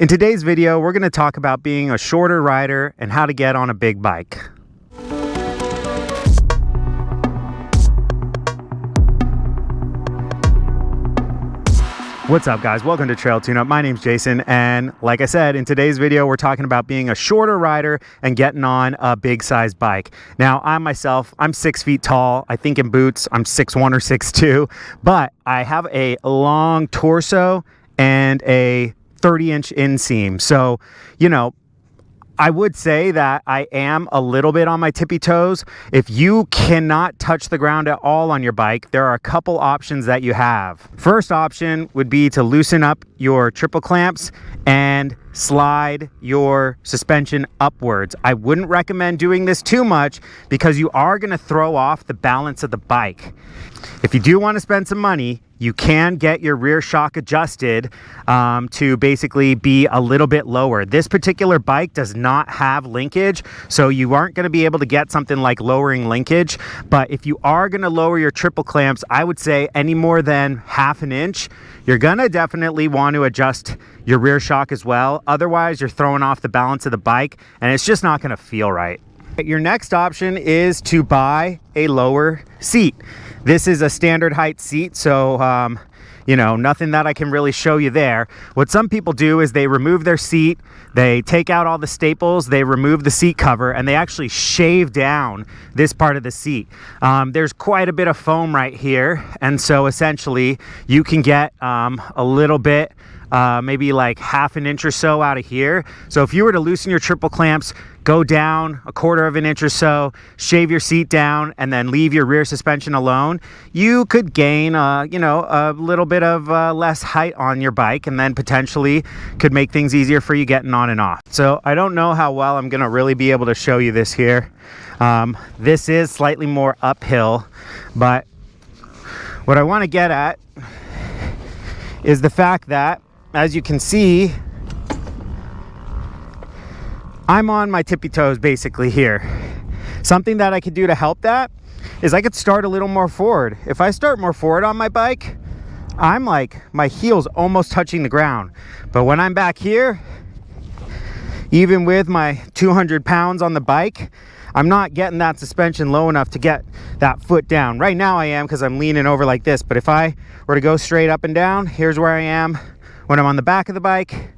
In today's video, we're going to talk about being a shorter rider and how to get on a big bike. What's up, guys? Welcome to Trail Tune Up. My name's Jason, and like I said, in today's video, we're talking about being a shorter rider and getting on a big size bike. Now, I'm 6 feet tall. I think in boots, I'm 6'1" or 6'2", but I have a long torso and a 30-inch inseam. So, I would say that I am a little bit on my tippy toes. If you cannot touch the ground at all on your bike, there are a couple options that you have. First option would be to loosen up your triple clamps and slide your suspension upwards. I wouldn't recommend doing this too much because you are going to throw off the balance of the bike. If you do want to spend some money, you can get your rear shock adjusted to basically be a little bit lower. This particular bike does not have linkage, so you aren't going to be able to get something like lowering linkage. But if you are going to lower your triple clamps, I would say any more than half an inch, you're going to definitely want to adjust your rear shock as well. Otherwise, you're throwing off the balance of the bike, and it's just not going to feel right. Your next option is to buy a lower seat. This is a standard height seat, so nothing that I can really show you there. What some people do is they remove their seat, they take out all the staples, they remove the seat cover, and they actually shave down this part of the seat. There's quite a bit of foam right here, and so essentially you can get a little bit, maybe like half an inch or so out of here. So if you were to loosen your triple clamps, go down a quarter of an inch or so, shave your seat down, and then leave your rear suspension alone, you could gain a little bit of less height on your bike, and then potentially could make things easier for you getting on and off. So I don't know how well I'm gonna really be able to show you this here. This is slightly more uphill, but what I want to get at is the fact that, as you can see, I'm on my tippy toes basically here. Something that I could do to help that is I could start a little more forward. If I start more forward on my bike, I'm like, my heel's almost touching the ground. But when I'm back here, even with my 200 pounds on the bike, I'm not getting that suspension low enough to get that foot down. Right now I am, because I'm leaning over like this. But if I were to go straight up and down, here's where I am when I'm on the back of the bike.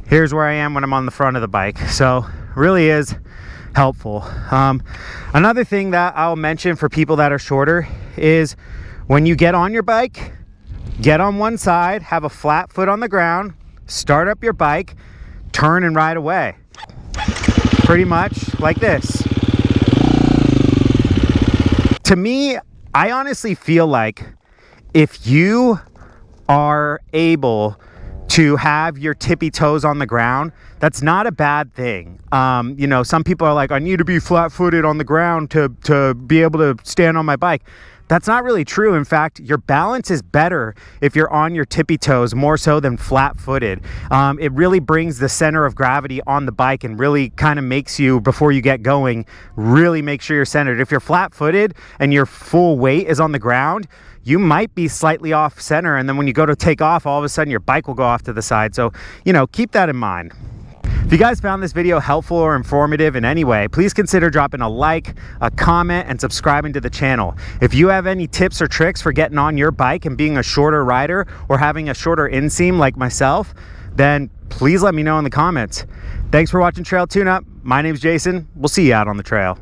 Here's where I am when I'm on the front of the bike. So really is helpful. Another thing that I'll mention for people that are shorter is when you get on your bike, get on one side, have a flat foot on the ground, start up your bike, turn and ride away. Pretty much like this. To me, I honestly feel like if you are able to have your tippy toes on the ground, that's not a bad thing. Some people are like, I need to be flat-footed on the ground to be able to stand on my bike. That's not really true. In fact, your balance is better if you're on your tippy toes more so than flat-footed. It really brings the center of gravity on the bike and really kind of makes you, before you get going, really make sure you're centered. If you're flat-footed and your full weight is on the ground, you might be slightly off center, and then when you go to take off, all of a sudden your bike will go off to the side. So, keep that in mind. If you guys found this video helpful or informative in any way, please consider dropping a like, a comment, and subscribing to the channel. If you have any tips or tricks for getting on your bike and being a shorter rider or having a shorter inseam like myself, then please let me know in the comments. Thanks for watching Trail Tune Up. My name's Jason. We'll see you out on the trail.